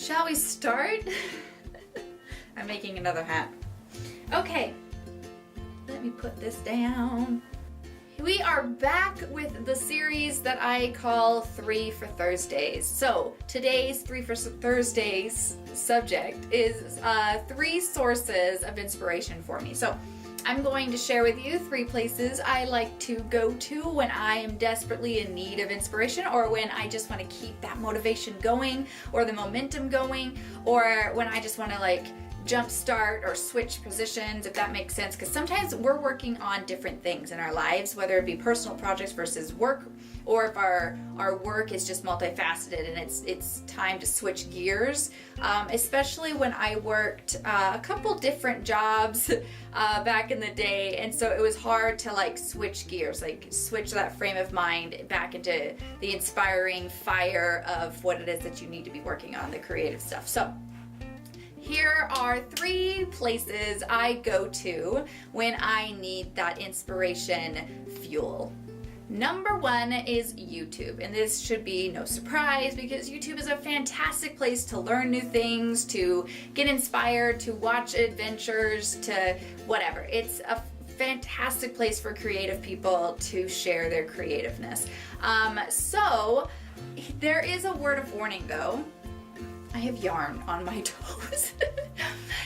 Shall we start? I'm making another hat. Okay, let me put this down. We are back with the series that I call 3 for Thursdays. So today's 3 for Thursdays subject is 3 sources of inspiration for me. So I'm going to share with you 3 places I like to go to when I am desperately in need of inspiration, or when I just want to keep that motivation going or the momentum going, or when I just want to jump start or switch positions, if that makes sense. Because sometimes we're working on different things in our lives, whether it be personal projects versus work, or if our work is just multifaceted and it's time to switch gears. Especially when I worked a couple different jobs back in the day, and so it was hard to switch gears, switch that frame of mind back into the inspiring fire of what it is that you need to be working on, the creative stuff. So here are 3 places I go to when I need that inspiration fuel. Number 1 is YouTube, and this should be no surprise because YouTube is a fantastic place to learn new things, to get inspired, to watch adventures, to whatever. It's a fantastic place for creative people to share their creativeness. So there is a word of warning though. I have yarn on my toes.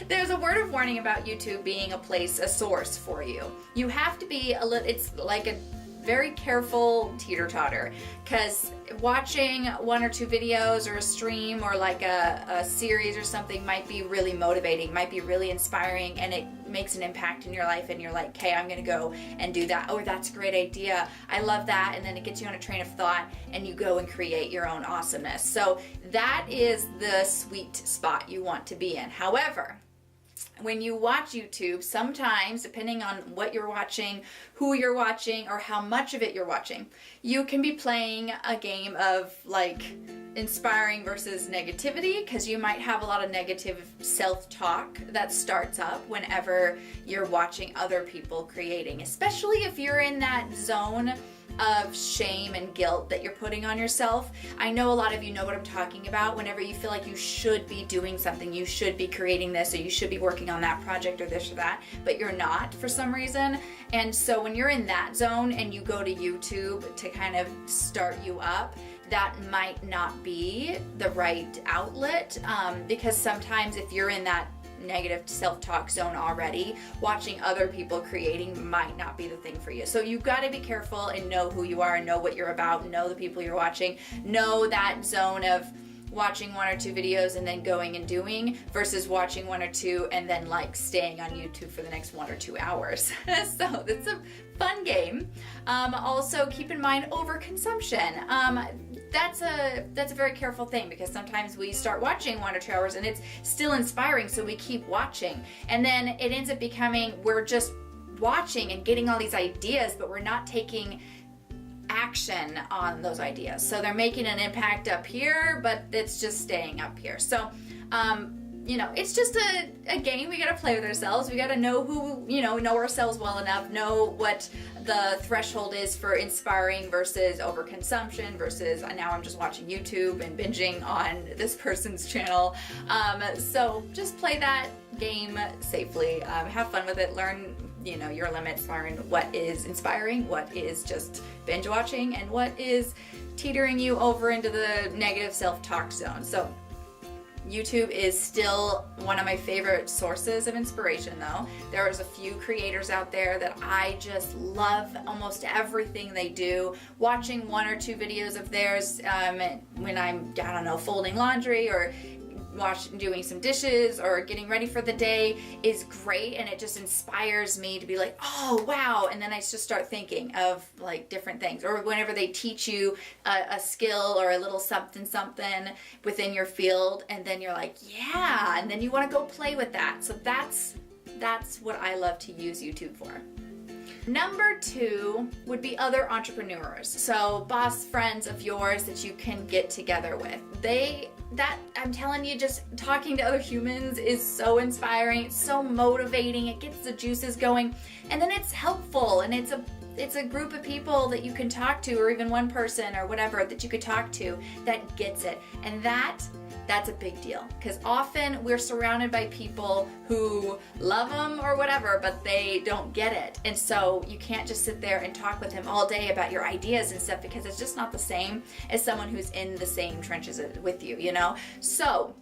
There's a word of warning about YouTube being a source for you. You have to be it's like a very careful teeter-totter, because watching 1 or 2 videos or a stream or a series or something might be really motivating, might be really inspiring, and it makes an impact in your life, and you're like, okay, I'm gonna go and do that. Oh, that's a great idea. I love that. And then it gets you on a train of thought and you go and create your own awesomeness. So that is the sweet spot you want to be in. However, when you watch YouTube, sometimes, depending on what you're watching, who you're watching, or how much of it you're watching, you can be playing a game of inspiring versus negativity, because you might have a lot of negative self-talk that starts up whenever you're watching other people creating, especially if you're in that zone of shame and guilt that you're putting on yourself. I know a lot of you know what I'm talking about. Whenever you feel like you should be doing something, you should be creating this, or you should be working on that project or this or that, but you're not for some reason. And so when you're in that zone and you go to YouTube to kind of start you up, that might not be the right outlet, because sometimes if you're in that negative self-talk zone already, watching other people creating might not be the thing for you. So you've got to be careful and know who you are and know what you're about, know the people you're watching, know that zone of watching 1 or 2 videos and then going and doing, versus watching 1 or 2 and then staying on YouTube for the next 1 or 2 hours. So it's a fun game. Also keep in mind overconsumption. That's a very careful thing, because sometimes we start watching 1 or 2 hours and it's still inspiring, so we keep watching, and then it ends up becoming we're just watching and getting all these ideas, but we're not taking action on those ideas. So they're making an impact up here, but it's just staying up here. So it's just a game we gotta play with ourselves. We gotta know know ourselves well enough, know what the threshold is for inspiring versus overconsumption versus now I'm just watching YouTube and binging on this person's channel. So just play that game safely. Have fun with it. Learn your limits. Learn what is inspiring, what is just binge watching, and what is teetering you over into the negative self-talk zone. So YouTube is still one of my favorite sources of inspiration though. There's a few creators out there that I just love almost everything they do. Watching 1 or 2 videos of theirs when I'm, folding laundry or doing some dishes or getting ready for the day is great, and it just inspires me to be like, oh wow, and then I just start thinking of different things. Or whenever they teach you a skill or a little something within your field, and then you're like, yeah, and then you want to go play with that. So that's what I love to use YouTube for. Number 2 would be other entrepreneurs. So boss friends of yours that you can get together with. I'm telling you, just talking to other humans is so inspiring. It's so motivating. It gets the juices going, and then it's helpful, and it's a group of people that you can talk to, or even one person or whatever that you could talk to that gets it. And that that's a big deal, because often we're surrounded by people who love them or whatever, but they don't get it. And so you can't just sit there and talk with them all day about your ideas and stuff, because it's just not the same as someone who's in the same trenches with you, you know? So,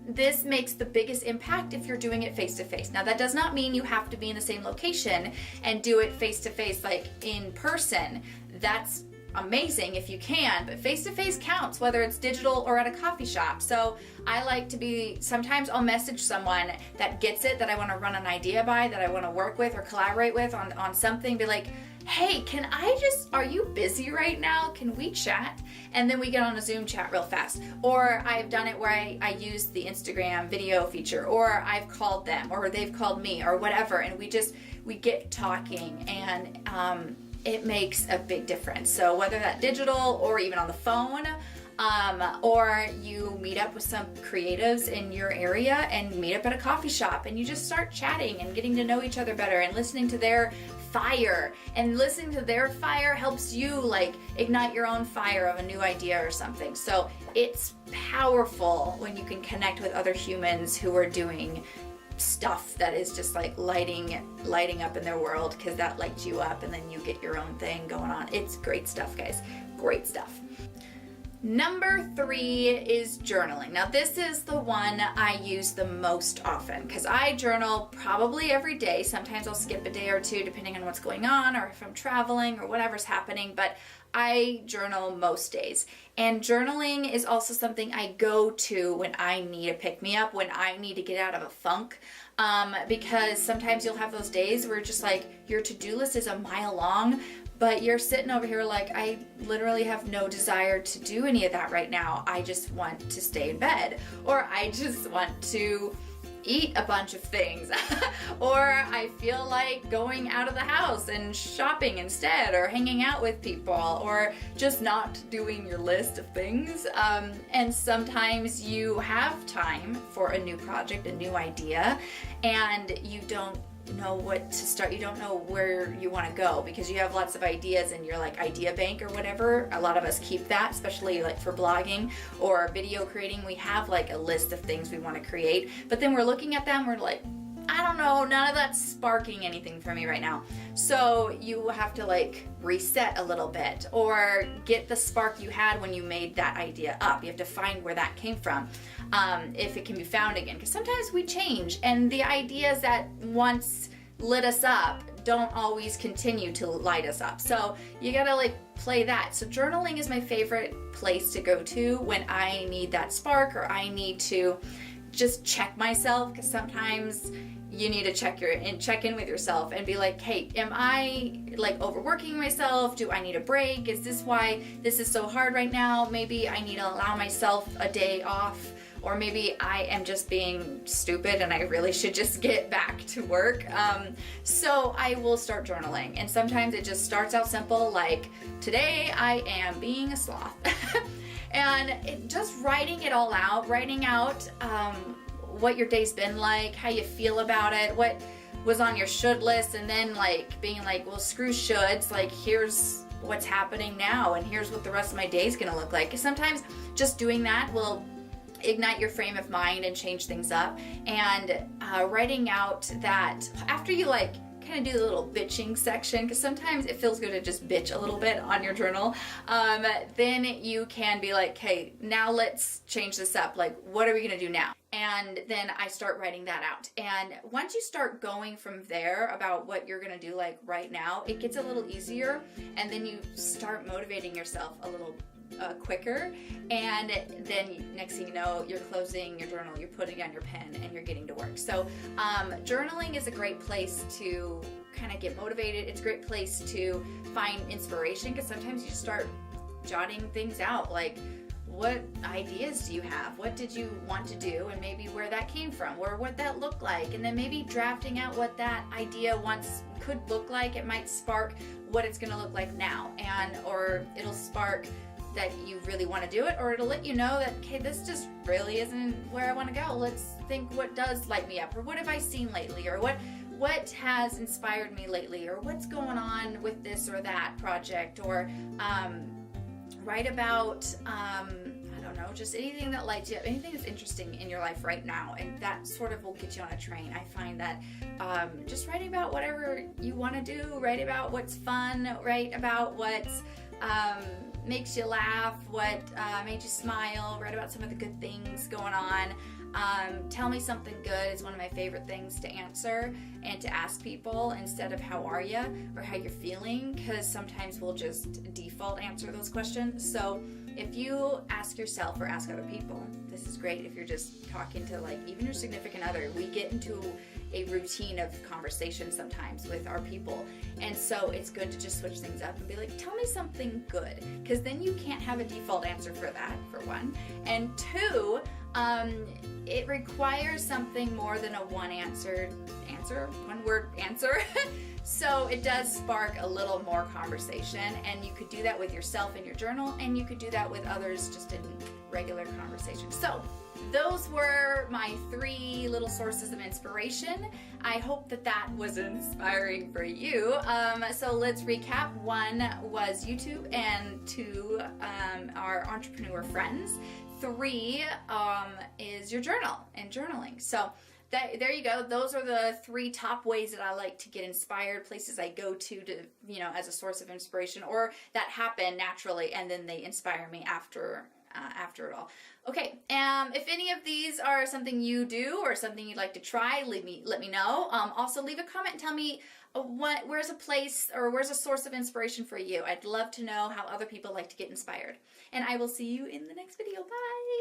this makes the biggest impact if you're doing it face to face. Now, that does not mean you have to be in the same location and do it face to face, like in person. That's amazing if you can, but face to face counts, whether it's digital or at a coffee shop. So I like to be, sometimes I'll message someone that gets it, that I want to run an idea by, that I want to work with or collaborate with on something, be like, hey, are you busy right now? Can we chat? And then we get on a Zoom chat real fast. Or I've done it where I use the Instagram video feature, or I've called them, or they've called me, or whatever, and we get talking, and it makes a big difference. So whether that's digital or even on the phone, or you meet up with some creatives in your area and meet up at a coffee shop, and you just start chatting and getting to know each other better and listening to their fire, and listening to their fire helps you like ignite your own fire of a new idea or something. So it's powerful when you can connect with other humans who are doing stuff that is just like lighting up in their world, because that lights you up and then you get your own thing going on. It's great stuff, guys. Great stuff. Number 3 is journaling. Now, this is the one I use the most often, because I journal probably every day. Sometimes I'll skip a day or two depending on what's going on, or if I'm traveling or whatever's happening, but I journal most days. And journaling is also something I go to when I need a pick-me-up, when I need to get out of a funk. Because sometimes you'll have those days where just like your to-do list is a mile long, but you're sitting over here like, I literally have no desire to do any of that right now. I just want to stay in bed, or I just want to eat a bunch of things, or I feel like going out of the house and shopping instead, or hanging out with people, or just not doing your list of things. And sometimes you have time for a new project, a new idea, and you don't know what to start. You don't know where you want to go, because you have lots of ideas in your like idea bank or whatever. A lot of us keep that, especially like for blogging or video creating. We have like a list of things we want to create, but then we're looking at them, we're like, I don't know, none of that's sparking anything for me right now. So you have to like reset a little bit, or get the spark you had when you made that idea up. You have to find where that came from, if it can be found again, because sometimes we change, and the ideas that once lit us up don't always continue to light us up. So you gotta like play that. So journaling is my favorite place to go to when I need that spark, or I need to just check myself, because sometimes you need to check in with yourself and be like, hey, am I like overworking myself? Do I need a break? Is this why this is so hard right now? Maybe I need to allow myself a day off, or maybe I am just being stupid and I really should just get back to work. So I will start journaling, and sometimes it just starts out simple, like today I am being a sloth. And just writing it all out, writing out what your day's been like, how you feel about it, what was on your should list, and then like being like, well, screw shoulds, like here's what's happening now, and here's what the rest of my day's gonna look like. 'Cause sometimes just doing that will ignite your frame of mind and change things up. And writing out that, after you like kind of do the little bitching section, because sometimes it feels good to just bitch a little bit on your journal, then you can be like, hey, now let's change this up. Like, what are we gonna do now? And then I start writing that out. And once you start going from there about what you're gonna do like right now, it gets a little easier, and then you start motivating yourself a little quicker, and then next thing you know, you're closing your journal, you're putting on your pen, and you're getting to work. So journaling is a great place to kind of get motivated. It's a great place to find inspiration, because sometimes you just start jotting things out, like what ideas do you have, what did you want to do, and maybe where that came from, or what that looked like, and then maybe drafting out what that idea once could look like. It might spark what it's going to look like now, and or it'll spark that you really want to do it, or it'll let you know that, okay, this just really isn't where I want to go. Let's think what does light me up, or what have I seen lately, or what has inspired me lately, or what's going on with this or that project, or write about, I don't know, just anything that lights you up, anything that's interesting in your life right now, and that sort of will get you on a train. I find that just writing about whatever you want to do, write about what's fun, write about what makes you laugh, what made you smile, write about some of the good things going on. Tell me something good is one of my favorite things to answer and to ask people instead of how are you or how you're feeling, because sometimes we'll just default answer those questions. So if you ask yourself or ask other people, this is great if you're just talking to like even your significant other. We get into a routine of conversation sometimes with our people, and so it's good to just switch things up and be like, tell me something good, because then you can't have a default answer for that, for one, and two, it requires something more than a one word answer. So it does spark a little more conversation, and you could do that with yourself in your journal, and you could do that with others just in regular conversation. So those were my 3 little sources of inspiration. I hope that that was inspiring for you. So let's recap. 1 was YouTube, and 2 our entrepreneur friends. 3 is your journal and journaling. So there you go. Those are the 3 top ways that I like to get inspired, places I go to, you know, as a source of inspiration, or that happen naturally and then they inspire me after it all. Okay, if any of these are something you do or something you'd like to try, let me know. Also leave a comment and tell me where's a place or where's a source of inspiration for you. I'd love to know how other people like to get inspired. And I will see you in the next video. Bye!